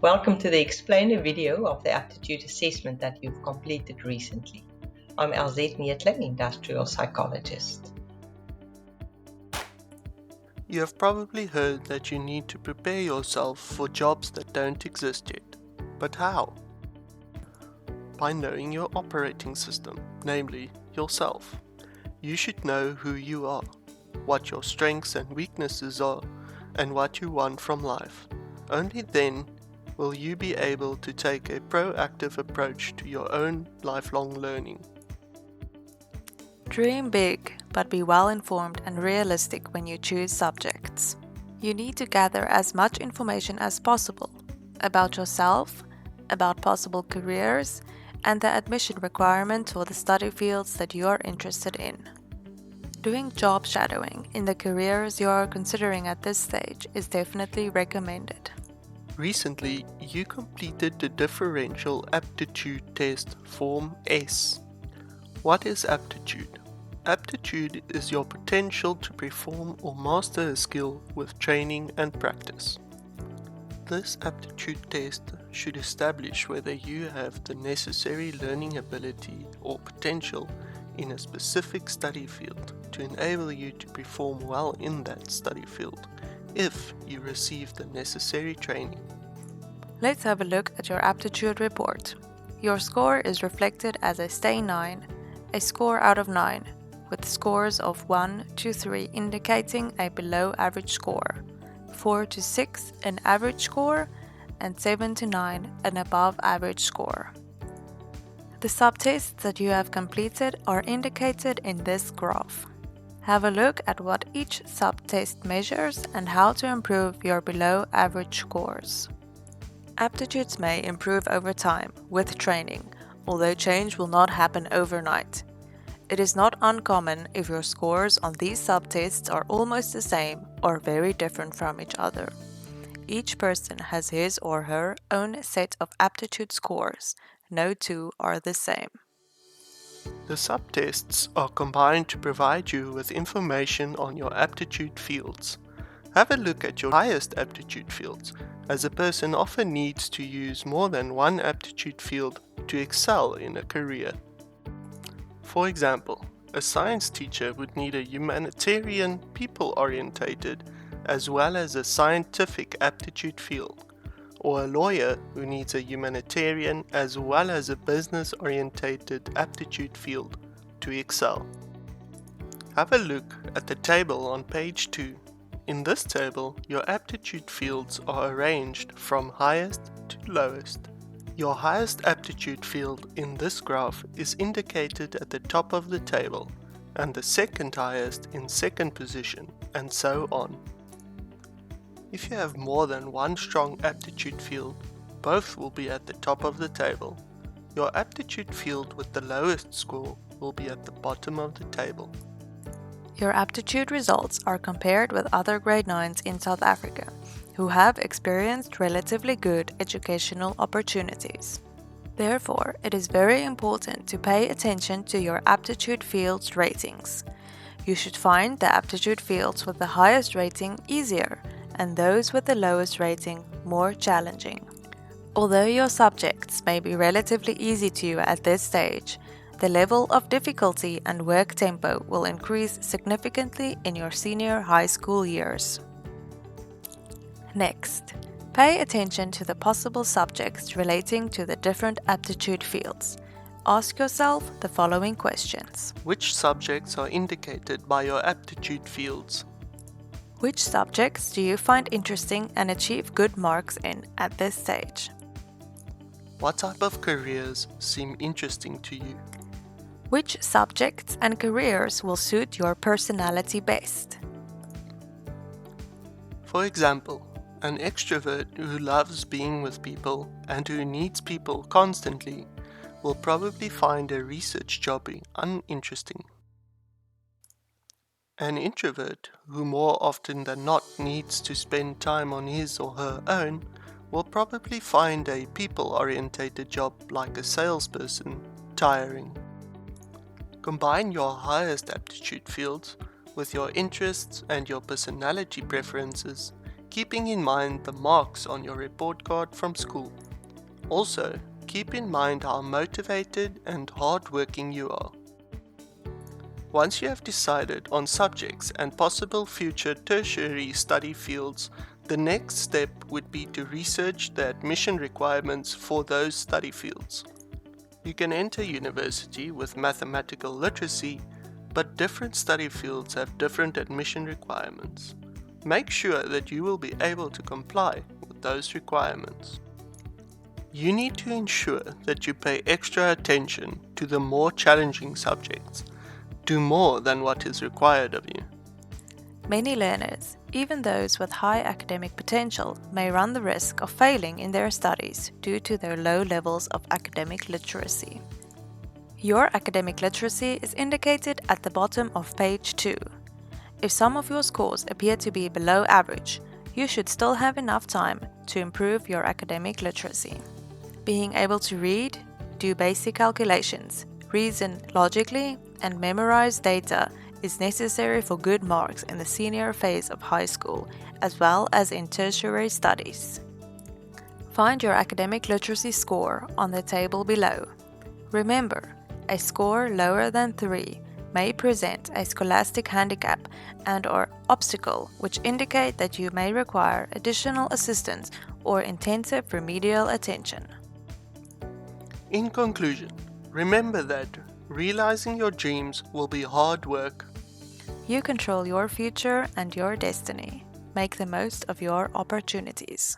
Welcome to the explainer video of the aptitude assessment that you've completed recently. I'm LZ Mietling, industrial psychologist. You have probably heard that you need to prepare yourself for jobs that don't exist yet. But how? By knowing your operating system, namely yourself. You should know who you are, what your strengths and weaknesses are, and what you want from life. Only then will you be able to take a proactive approach to your own lifelong learning. Dream big, but be well informed and realistic when you choose subjects. You need to gather as much information as possible about yourself, about possible careers, and the admission requirement for the study fields that you are interested in. Doing job shadowing in the careers you are considering at this stage is definitely recommended. Recently, you completed the Differential Aptitude Test Form S. What is aptitude? Aptitude is your potential to perform or master a skill with training and practice. This aptitude test should establish whether you have the necessary learning ability or potential in a specific study field to enable you to perform well in that study field if you receive the necessary training. Let's have a look at your aptitude report. Your score is reflected as a stay 9, a score out of 9, with scores of 1 to 3 indicating a below average score, 4 to 6 an average score, and 7 to 9 an above average score. The subtests that you have completed are indicated in this graph. Have a look at what each subtest measures and how to improve your below average scores. Aptitudes may improve over time with training, although change will not happen overnight. It is not uncommon if your scores on these subtests are almost the same or very different from each other. Each person has his or her own set of aptitude scores. No two are the same. The subtests are combined to provide you with information on your aptitude fields. Have a look at your highest aptitude fields, as a person often needs to use more than one aptitude field to excel in a career. For example, a science teacher would need a humanitarian, people-orientated, as well as a scientific aptitude field, or a lawyer who needs a humanitarian as well as a business-orientated aptitude field to excel. Have a look at the table on page 2. In this table, your aptitude fields are arranged from highest to lowest. Your highest aptitude field in this graph is indicated at the top of the table, and the second highest in second position, and so on. If you have more than one strong aptitude field, both will be at the top of the table. Your aptitude field with the lowest score will be at the bottom of the table. Your aptitude results are compared with other grade 9s in South Africa, who have experienced relatively good educational opportunities. Therefore, it is very important to pay attention to your aptitude fields ratings. You should find the aptitude fields with the highest rating easier and those with the lowest rating more challenging. Although your subjects may be relatively easy to you at this stage, the level of difficulty and work tempo will increase significantly in your senior high school years. Next, pay attention to the possible subjects relating to the different aptitude fields. Ask yourself the following questions. Which subjects are indicated by your aptitude fields? Which subjects do you find interesting and achieve good marks in at this stage? What type of careers seem interesting to you? Which subjects and careers will suit your personality best? For example, an extrovert who loves being with people and who needs people constantly will probably find a research job uninteresting. An introvert who more often than not needs to spend time on his or her own will probably find a people-orientated job like a salesperson tiring. Combine your highest aptitude fields with your interests and your personality preferences. keeping in mind the marks on your report card from school. Also, keep in mind how motivated and hardworking you are. Once you have decided on subjects and possible future tertiary study fields, the next step would be to research the admission requirements for those study fields. You can enter university with mathematical literacy, but different study fields have different admission requirements. Make sure that you will be able to comply with those requirements. You need to ensure that you pay extra attention to the more challenging subjects. Do more than what is required of you. Many learners, even those with high academic potential, may run the risk of failing in their studies due to their low levels of academic literacy. Your academic literacy is indicated at the bottom of page 2. If some of your scores appear to be below average, you should still have enough time to improve your academic literacy. Being able to read, do basic calculations, reason logically, and memorize data is necessary for good marks in the senior phase of high school, as well as in tertiary studies. Find your academic literacy score on the table below. Remember, a score lower than 3 may present a scholastic handicap and/or obstacle which indicate that you may require additional assistance or intensive remedial attention. In conclusion, remember that realizing your dreams will be hard work. You control your future and your destiny. Make the most of your opportunities.